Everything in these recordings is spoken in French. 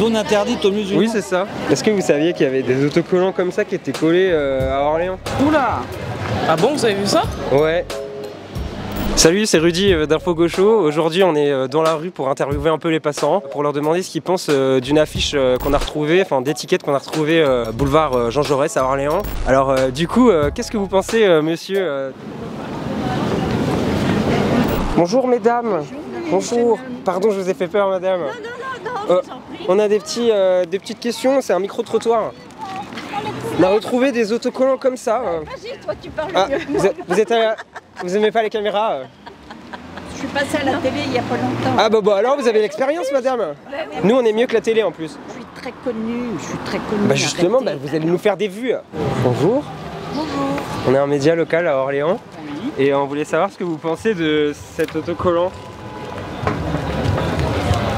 Zone interdite aux musulmans. Oui, c'est ça. Est-ce que vous saviez qu'il y avait des autocollants comme ça qui étaient collés à Orléans? Oula! Ah bon, vous avez vu ça? Ouais. Salut, c'est Rudy d'Info Gaucho. Aujourd'hui, on est dans la rue pour interviewer un peu les passants, pour leur demander ce qu'ils pensent d'une affiche qu'on a retrouvée, enfin d'étiquettes qu'on a retrouvées boulevard Jean Jaurès à Orléans. Alors, du coup, qu'est-ce que vous pensez, monsieur? Bonjour, mesdames. Bonjour. Pardon, je vous ai fait peur, madame. Non, on a des petites questions, c'est un micro-trottoir. On a retrouvé des autocollants comme ça. Vas-y, toi, tu parles mieux. Vous aimez pas les caméras? Je suis passée à la télé il y a pas longtemps. Ah bah alors vous avez l'expérience, madame. Nous on est mieux que la télé en plus. Je suis très connue, Bah justement, vous allez nous faire des vues. Bonjour. Bonjour. On est un média local à Orléans. Oui. Et on voulait savoir ce que vous pensez de cet autocollant.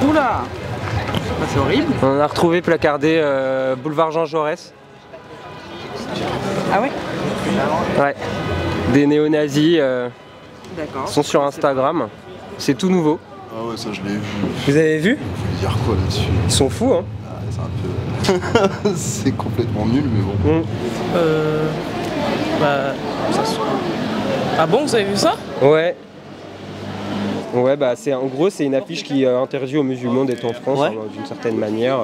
Oula! C'est horrible. On a retrouvé placardé boulevard Jean Jaurès. Ah ouais? Ouais. Des néo-nazis D'accord. sont sur Instagram. C'est tout nouveau. Ah ouais, ça je l'ai vu. Vous avez vu? Je veux dire quoi là-dessus? Ils sont fous, hein. Ah, c'est un peu... c'est complètement nul, mais bon. Ah bon, vous avez vu ça? Ouais. Ouais, bah en gros c'est une affiche qui interdit aux musulmans d'être en France, hein, d'une certaine manière.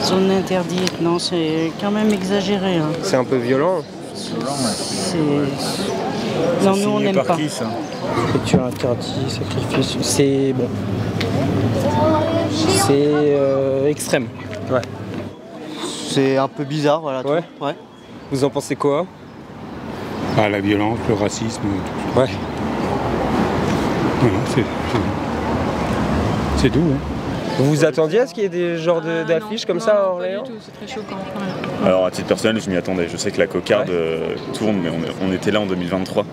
Zone interdite, non, c'est quand même exagéré. Hein. C'est un peu violent. C'est... Non, nous on n'aime pas. Écriture interdite, sacrifice, c'est bon. C'est extrême. Ouais. C'est un peu bizarre, voilà. Ouais. Tout. Ouais. Vous en pensez quoi? Ah, la violence, le racisme. Ouais. Voilà, c'est doux. Hein. Vous vous attendiez à ce qu'il y ait des genres d'affiches comme ça à Orléans? Pas du tout, c'est très choquant. Alors à titre personnel, je m'y attendais. Je sais que la cocarde tourne, mais on était là en 2023.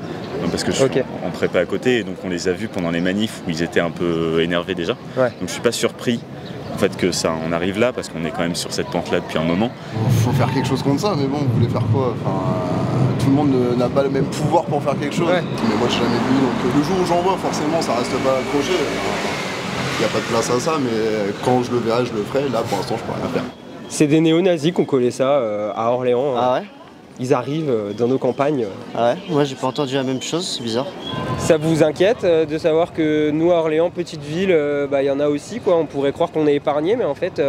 Parce que je suis en prépa à côté, et donc on les a vus pendant les manifs où ils étaient un peu énervés déjà. Ouais. Donc je suis pas surpris en fait que ça en arrive là, parce qu'on est quand même sur cette pente là depuis un moment. Faut faire quelque chose contre ça, mais bon, vous voulez faire quoi? Tout le monde n'a pas le même pouvoir pour faire quelque chose. Ouais. Mais moi j'ai jamais vu, donc le jour où j'en vois, forcément ça reste pas accroché. Il n'y a pas de place à ça, mais quand je le verrai, je le ferai. Là pour l'instant je peux rien faire. C'est des néo-nazis qui ont collé ça à Orléans. Ah ouais? Ils arrivent dans nos campagnes. Ah ouais? Moi j'ai pas entendu la même chose, c'est bizarre. Ça vous inquiète de savoir que nous à Orléans, petite ville, y en a aussi quoi. On pourrait croire qu'on est épargné, mais en fait...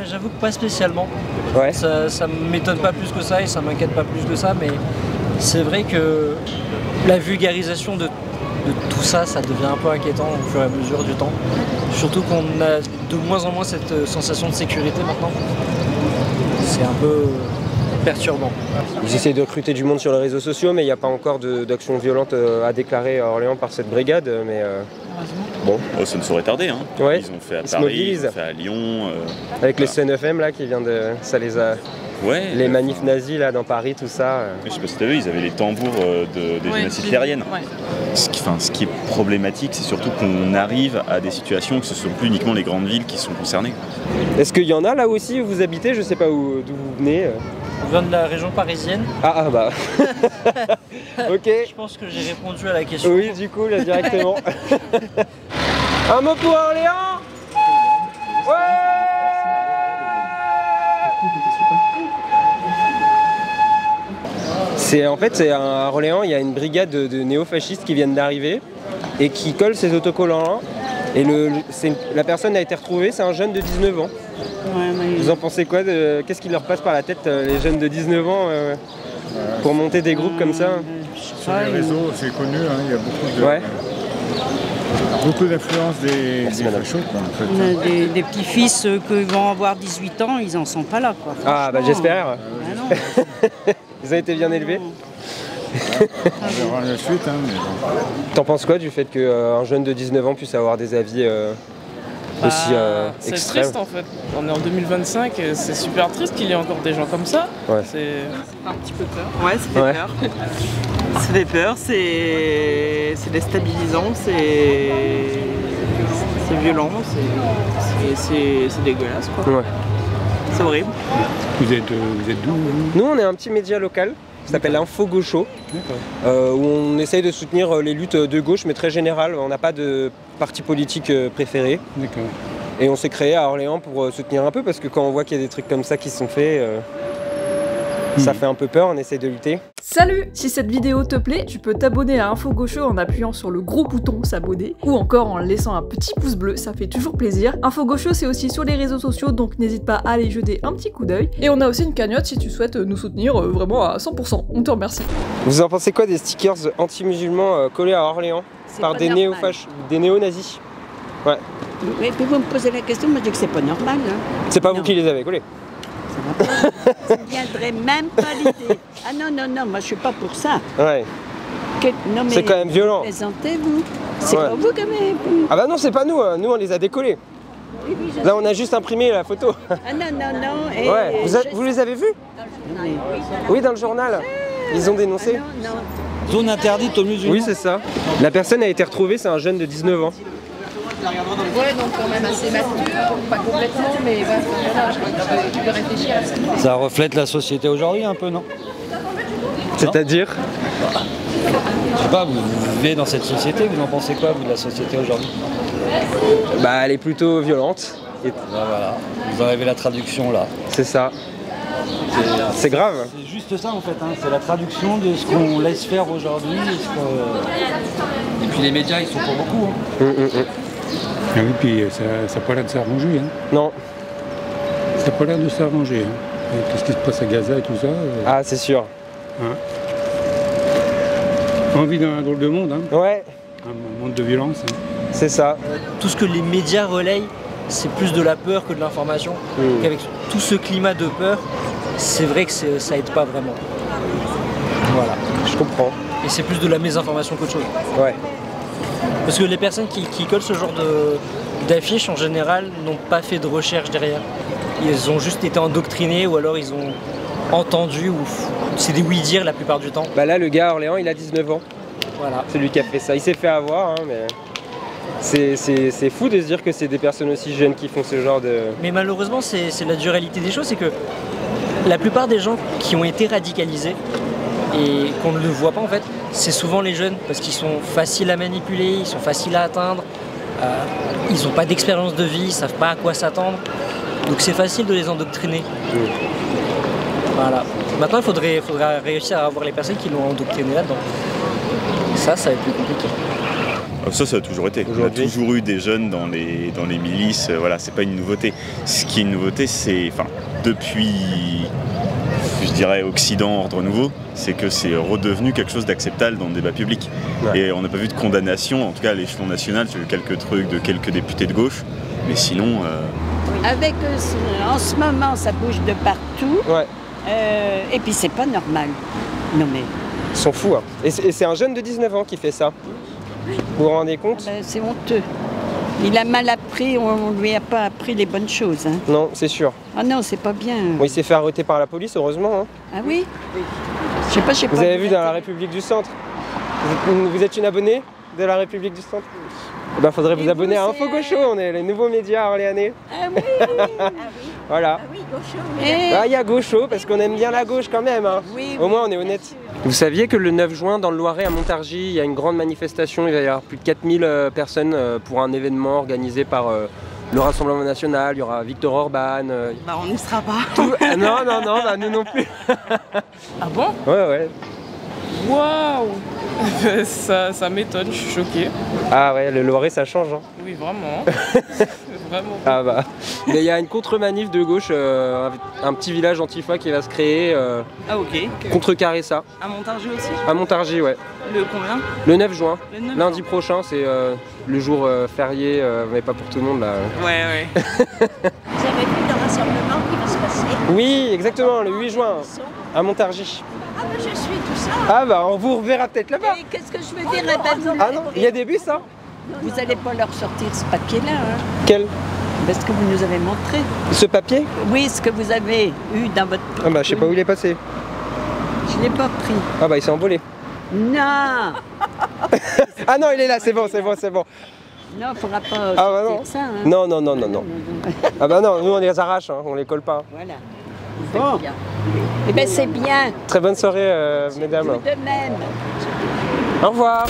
J'avoue que pas spécialement. Ouais. Ça m'étonne pas plus que ça et ça m'inquiète pas plus que ça, mais c'est vrai que la vulgarisation de tout ça, ça devient un peu inquiétant au fur et à mesure du temps. Surtout qu'on a de moins en moins cette sensation de sécurité maintenant. C'est un peu perturbant. Ils essaient de recruter du monde sur les réseaux sociaux, mais il n'y a pas encore d'action violente à déclarer à Orléans par cette brigade. Mais bon. Oh, ça ne saurait tarder. Hein. Ouais. Ils ont fait à Paris, ils ont fait à Lyon. Avec le CNFM là qui vient de... Ça les a... Ouais, les manifs nazis là dans Paris, tout ça. Je sais pas si tu as vu, ils avaient les tambours des génocides hitlériennes. Ouais. Ce qui est problématique, c'est surtout qu'on arrive à des situations où ce ne sont plus uniquement les grandes villes qui sont concernées. Est-ce qu'il y en a là aussi où vous habitez? Je sais pas d'où vous venez. Je viens de la région parisienne. Ah bah. Ok. Je pense que j'ai répondu à la question. Oui, du coup, là directement. Un mot pour Orléans? Ouais. En fait, à Orléans, il y a une brigade de néo-fascistes qui viennent d'arriver et qui collent ces autocollants-là. Et la personne a été retrouvée, c'est un jeune de 19 ans. Ouais, Vous en pensez quoi? Qu'est-ce qui leur passe par la tête, les jeunes de 19 ans, pour monter des groupes comme ça? Sur les réseaux, c'est connu, hein, il y a beaucoup d'influence des fachos. On a des petits-fils qui vont avoir 18 ans, ils en sont pas là. Quoi, ah bah j'espère. Vous avez été bien élevés? On verra la suite. Hein, mais bon. T'en penses quoi du fait qu'un jeune de 19 ans puisse avoir des avis aussi c'est extrêmes? triste en fait. On est en 2025, c'est super triste qu'il y ait encore des gens comme ça. Ouais. C'est un petit peu peur. Ouais, ça fait peur. Ça fait peur, c'est déstabilisant, c'est violent, c'est dégueulasse quoi. Ouais. C'est horrible. Vous êtes d'où? Nous on est un petit média local qui s'appelle Info Gaucho, où on essaye de soutenir les luttes de gauche mais très générales. On n'a pas de parti politique préféré. D'accord. Et on s'est créé à Orléans pour soutenir un peu parce que quand on voit qu'il y a des trucs comme ça qui sont faits, ça fait un peu peur, on essaie de lutter. Salut! Si cette vidéo te plaît, tu peux t'abonner à Info Gaucho en appuyant sur le gros bouton s'abonner ou encore en laissant un petit pouce bleu, ça fait toujours plaisir. Info Gaucho c'est aussi sur les réseaux sociaux donc n'hésite pas à aller jeter un petit coup d'œil. Et on a aussi une cagnotte si tu souhaites nous soutenir vraiment à 100%, on te remercie. Vous en pensez quoi des stickers anti-musulmans collés à Orléans par des néo-nazis? Ouais. Mais puis vous me posez la question, moi je dis que c'est pas normal. Hein. C'est pas vous qui les avez collés? Ça ne viendrait même pas l'idée. Ah non, non, non, moi je suis pas pour ça. Ouais. Non, mais c'est quand même violent. Présentez-vous. C'est pas vous quand même. Ah bah non, c'est pas nous, nous on les a décollés. Oui, oui, là on a juste imprimé la photo. Ah non, non, non. Et ouais. Vous les avez vus? Oui, dans le journal. Ils ont dénoncé. Ah non, non. Zone interdite aux musulmans. Oui, c'est ça. La personne a été retrouvée, c'est un jeune de 19 ans. Ouais, donc quand même assez mature, pas complètement, mais voilà, tu peux réfléchir à ça. Ça reflète la société aujourd'hui un peu, non? C'est-à-dire? Je sais pas, vous vivez dans cette société, vous en pensez quoi, vous, de la société aujourd'hui? Bah, elle est plutôt violente. Et... Bah, voilà, vous en avez la traduction là. C'est ça. C'est grave. C'est juste ça en fait, hein. C'est la traduction de ce qu'on laisse faire aujourd'hui. Et puis les médias, ils sont pour beaucoup. Hein. Ah oui, puis ça n'a pas l'air de s'arranger. Hein. Non. Ça n'a pas l'air de s'arranger. Hein. Qu'est-ce qui se passe à Gaza et tout ça Ah, c'est sûr. Hein. On vit dans un drôle de monde. Hein. Ouais. Un monde de violence. Hein. C'est ça. Tout ce que les médias relayent, c'est plus de la peur que de l'information. Avec tout ce climat de peur, c'est vrai que ça aide pas vraiment. Voilà. Je comprends. Et c'est plus de la mésinformation qu'autre chose. Ouais. Parce que les personnes qui collent ce genre d'affiches, en général, n'ont pas fait de recherche derrière. Ils ont juste été endoctrinés ou alors ils ont entendu, ou c'est des oui-dire la plupart du temps. Bah là, le gars à Orléans, il a 19 ans. Voilà. C'est lui qui a fait ça. Il s'est fait avoir, hein, mais c'est fou de se dire que c'est des personnes aussi jeunes qui font ce genre de... Mais malheureusement, c'est la dure réalité des choses, c'est que la plupart des gens qui ont été radicalisés, et qu'on ne le voit pas en fait, c'est souvent les jeunes parce qu'ils sont faciles à manipuler, ils sont faciles à atteindre, ils n'ont pas d'expérience de vie, ils ne savent pas à quoi s'attendre, donc c'est facile de les endoctriner. Voilà. Maintenant il faudra réussir à avoir les personnes qui l'ont endoctriné là-dedans. Ça va être plus compliqué. Ça a toujours été. On a toujours eu des jeunes dans les milices, voilà, c'est pas une nouveauté. Ce qui est une nouveauté, c'est, enfin, depuis, je dirais, Occident, ordre nouveau, c'est que c'est redevenu quelque chose d'acceptable dans le débat public. Ouais. Et on n'a pas vu de condamnation, en tout cas à l'échelon national, j'ai vu quelques trucs de quelques députés de gauche, mais sinon... Avec, en ce moment, ça bouge de partout, ouais. Et puis c'est pas normal. Non mais... Ils sont fous, hein. Et c'est un jeune de 19 ans qui fait ça. Vous vous rendez compte? C'est honteux. Il a mal appris, on lui a pas appris les bonnes choses. Hein. Non, c'est sûr. Ah non, c'est pas bien. Bon, il s'est fait arrêter par la police, heureusement. Hein. Ah oui? Je sais pas, Vous avez vu dans la République du Centre? Vous êtes une abonnée de la République du Centre? Eh ben, faudrait vous abonner à Info Gaucho, on est les nouveaux médias orléanais. Ah oui, ah oui. Voilà. Ah oui, Gaucho. Ah, il y a Gaucho, parce qu'on aime bien la gauche quand même. Hein. Oui, au moins, on est honnête. Vous saviez que le 9 juin, dans le Loiret, à Montargis, il y a une grande manifestation. Il va y avoir plus de 4000 personnes pour un événement organisé par le Rassemblement National. Il y aura Viktor Orban. Bah, on n'y sera pas. Non, non, non, bah, nous non plus. Ah bon? Ouais, ouais. Waouh! Ça m'étonne, je suis choquée. Ah ouais, le Loiret, ça change. Hein. Oui, vraiment. Vraiment. Ah bah. Mais il y a une contre-manif de gauche, un petit village antifa qui va se créer. Ah ok. Contrecarrer ça. À Montargis aussi? À Montargis, ouais. Le combien? Le 9 juin. Le 9 lundi prochain, c'est le jour férié, mais pas pour tout le monde là. Ouais, ouais. Vous avez vu le rassemblement qui va se passer? Oui, exactement, le 8 juin, à Montargis. Ah bah je suis tout ça. Ah bah on vous reverra peut-être là-bas. Qu'est-ce que je veux dire? Ah non, il y a des bus, hein? Vous n'allez pas leur sortir ce papier-là, hein? Quel? Parce que vous nous avez montré. Ce papier? Oui, ce que vous avez eu dans votre... Ah bah je sais pas où il est passé. Je l'ai pas pris. Ah bah il s'est envolé. Non. Ah non, il est là, c'est bon, c'est bon, c'est bon. Non, il ne faudra pas dire ça. Hein. Non, non, non, non, non. Ah bah non, nous on les arrache, hein, on les colle pas. Voilà. Bon. Eh bien c'est bien. Très bonne soirée, mesdames. De même. Au revoir.